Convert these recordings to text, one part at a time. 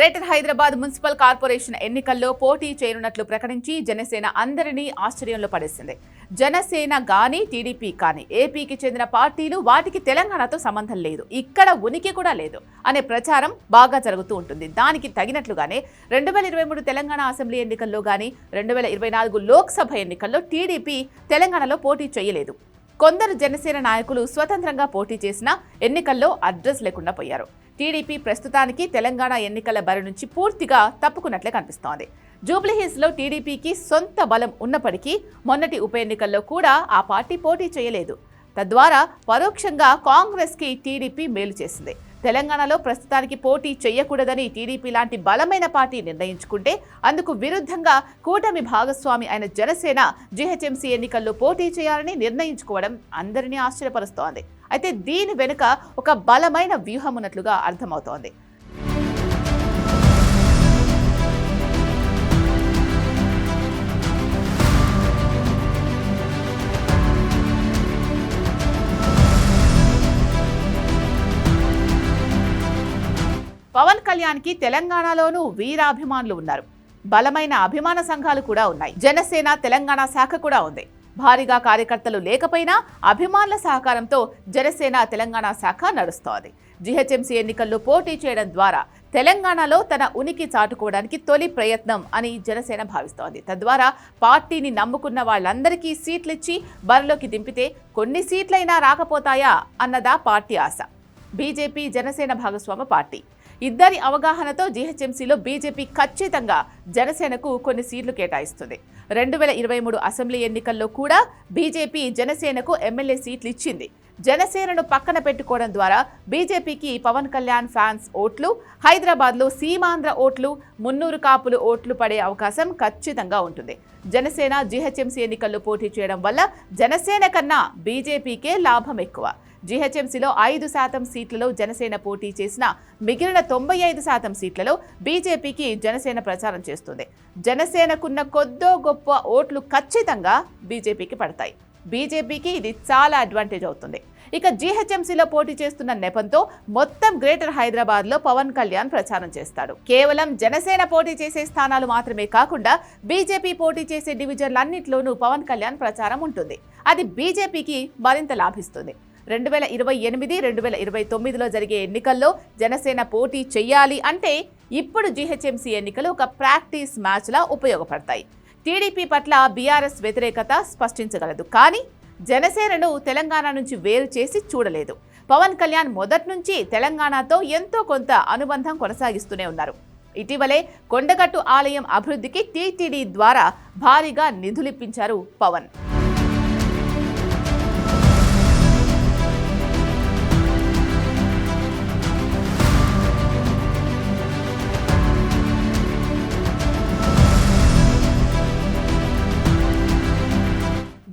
Greater Hyderabad municipal corporation ఎన్నికల్లో పోటీ చేయనున్నట్లు ప్రకటించి జనసేన అందరినీ ఆశ్చర్యంలో పడేసింది. జనసేన గాని టీడీపీ కానీ ఏపీకి చెందిన పార్టీలు వాటికి తెలంగాణతో సంబంధం లేదు, ఇక్కడ ఉనికి కూడా లేదు అనే ప్రచారం బాగా జరుగుతూ ఉంటుంది. దానికి తగినట్లుగానే 2023 తెలంగాణ అసెంబ్లీ ఎన్నికల్లో కానీ 2024 లోక్సభ ఎన్నికల్లో టీడీపీ తెలంగాణలో పోటీ చేయలేదు. కొందరు జనసేన నాయకులు స్వతంత్రంగా పోటీ చేసినా ఎన్నికల్లో అడ్రస్ లేకుండా పోయారు. టీడీపీ ప్రస్తుతానికి తెలంగాణ ఎన్నికల బరి నుంచి పూర్తిగా తప్పుకున్నట్లే కనిపిస్తోంది. జూబ్లీహిల్స్లో టీడీపీకి సొంత బలం ఉన్నప్పటికీ మొన్నటి ఉప ఎన్నికల్లో కూడా ఆ పార్టీ పోటీ చేయలేదు. తద్వారా పరోక్షంగా కాంగ్రెస్కి టీడీపీ మేలు చేసింది. తెలంగాణలో ప్రస్తుతానికి పోటీ చేయకూడదని టీడీపీ లాంటి బలమైన పార్టీ నిర్ణయించుకుంటే అందుకు విరుద్ధంగా కూటమి భాగస్వామి అయిన జనసేన జీహెచ్ఎంసీ ఎన్నికల్లో పోటీ చేయాలని నిర్ణయించుకోవడం అందరినీ ఆశ్చర్యపరుస్తోంది. అయితే దీని వెనుక ఒక బలమైన వ్యూహం ఉన్నట్లుగా అర్థమవుతోంది. పవన్ కళ్యాణ్కి తెలంగాణలోనూ వీరాభిమానులు ఉన్నారు. బలమైన అభిమాన సంఘాలు కూడా ఉన్నాయి. జనసేన తెలంగాణ శాఖ కూడా ఉంది. భారీగా కార్యకర్తలు లేకపోయినా అభిమానుల సహకారంతో జనసేన తెలంగాణ శాఖ నడుస్తోంది. జీహెచ్ఎంసీ ఎన్నికల్లో పోటీ చేయడం ద్వారా తెలంగాణలో తన ఉనికి చాటుకోవడానికి తొలి ప్రయత్నం అని జనసేన భావిస్తోంది. తద్వారా పార్టీని నమ్ముకున్న వాళ్ళందరికీ సీట్లిచ్చి బరిలోకి దింపితే కొన్ని సీట్లైనా రాకపోతాయా అన్నదా పార్టీ ఆశ. బీజేపీ జనసేన భాగస్వామ్య పార్టీ ఇద్దరి అవగాహనతో జీహెచ్ఎంసీలో బీజేపీ ఖచ్చితంగా జనసేనకు కొన్ని సీట్లు కేటాయిస్తుంది. 2023 అసెంబ్లీ ఎన్నికల్లో కూడా బీజేపీ జనసేనకు ఎమ్మెల్యే సీట్లు ఇచ్చింది. జనసేనను పక్కన పెట్టుకోవడం ద్వారా బీజేపీకి పవన్ కళ్యాణ్ ఫ్యాన్స్ ఓట్లు, హైదరాబాద్లో సీమాంధ్ర ఓట్లు, మున్నూరు కాపులు ఓట్లు పడే అవకాశం ఖచ్చితంగా ఉంటుంది. జనసేన జీహెచ్ఎంసీ ఎన్నికల్లో పోటీ చేయడం వల్ల జనసేన కన్నా బీజేపీకే లాభం ఎక్కువ. జీహెచ్ఎంసీలో 5% సీట్లలో జనసేన పోటీ చేసిన మిగిలిన 95% సీట్లలో బీజేపీకి జనసేన ప్రచారం చేస్తుంది. జనసేనకున్న కొద్దో గొప్ప ఓట్లు ఖచ్చితంగా బీజేపీకి పడతాయి. బీజేపీకి ఇది చాలా అడ్వాంటేజ్ అవుతుంది. ఇక జీహెచ్ఎంసీలో పోటీ చేస్తున్న నెపంతో మొత్తం గ్రేటర్ హైదరాబాద్లో పవన్ కళ్యాణ్ ప్రచారం చేస్తాడు. కేవలం జనసేన పోటీ చేసే స్థానాలు మాత్రమే కాకుండా బీజేపీ పోటీ చేసే డివిజన్లన్నింటిలోనూ పవన్ కళ్యాణ్ ప్రచారం ఉంటుంది. అది బీజేపీకి మరింత లాభిస్తుంది. 2028, 2029లో జరిగే ఎన్నికల్లో జనసేన పోటీ చెయ్యాలి అంటే ఇప్పుడు జీహెచ్ఎంసీ ఎన్నికలు ఒక ప్రాక్టీస్ మ్యాచ్లా ఉపయోగపడతాయి. టీడీపీ పట్ల బీఆర్ఎస్ వ్యతిరేకత స్పష్టించగలదు, కానీ జనసేనను తెలంగాణ నుంచి వేరు చేసి చూడలేదు. పవన్ కళ్యాణ్ మొదటి నుంచి తెలంగాణతో ఎంతో కొంత అనుబంధం కొనసాగిస్తూనే ఉన్నారు. ఇటీవలే కొండగట్టు ఆలయం అభివృద్ధికి టీటీడీ ద్వారా భారీగా నిధులిప్పించారు పవన్.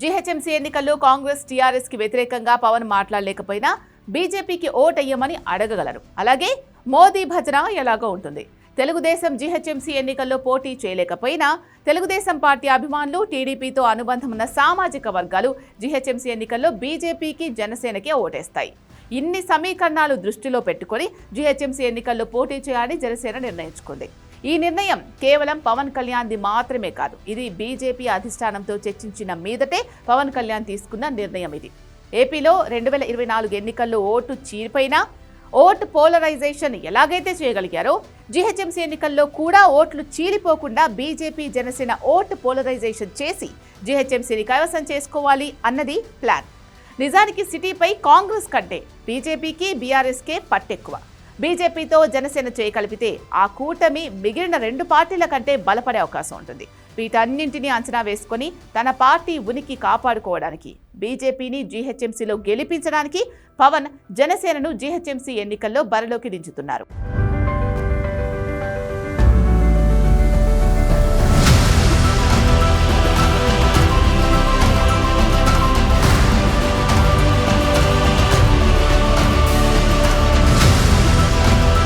జీహెచ్ఎంసీ ఎన్నికల్లో కాంగ్రెస్ టీఆర్ఎస్ కి వ్యతిరేకంగా పవన్ మాట్లాడలేకపోయినా బీజేపీకి ఓటెయ్యమని అడగగలరు. అలాగే మోదీ భజన ఎలాగో ఉంటుంది. తెలుగుదేశం జీహెచ్ఎంసీ ఎన్నికల్లో పోటీ చేయలేకపోయినా తెలుగుదేశం పార్టీ అభిమానులు, టీడీపీతో అనుబంధం ఉన్న సామాజిక వర్గాలు జీహెచ్ఎంసీ ఎన్నికల్లో బీజేపీకి జనసేనకే ఓటేస్తాయి. ఇన్ని సమీకరణాలు దృష్టిలో పెట్టుకుని జీహెచ్ఎంసీ ఎన్నికల్లో పోటీ చేయాలని జనసేన నిర్ణయించుకుంది. ఈ నిర్ణయం కేవలం పవన్ కళ్యాణ్ది మాత్రమే కాదు, ఇది బీజేపీ అధిష్టానంతో చర్చించిన మీదటే పవన్ కళ్యాణ్ తీసుకున్న నిర్ణయం ఇది. ఏపీలో 2024 ఎన్నికల్లో ఓటు చీలిపోయినా ఓటు పోలరైజేషన్ ఎలాగైతే చేయగలిగారో జీహెచ్ఎంసీ ఎన్నికల్లో కూడా ఓట్లు చీలిపోకుండా బీజేపీ జనసేన ఓటు పోలరైజేషన్ చేసి జీహెచ్ఎంసీని కైవసం చేసుకోవాలి అన్నది ప్లాన్. నిజానికి సిటీపై కాంగ్రెస్ కంటే బీజేపీకి బీఆర్ఎస్కే పట్టెక్కువ. బీజేపీతో జనసేన చేయగలిపితే ఆ కూటమి మిగిలిన 2 పార్టీల కంటే బలపడే అవకాశం ఉంటుంది. వీటన్నింటినీ అంచనా వేసుకొని తన పార్టీ ఉనికి కాపాడుకోవడానికి, బీజేపీని జీహెచ్ఎంసీలో గెలిపించడానికి పవన్ జనసేనను జీహెచ్ఎంసీ ఎన్నికల్లో బరిలోకి దించుతున్నారు.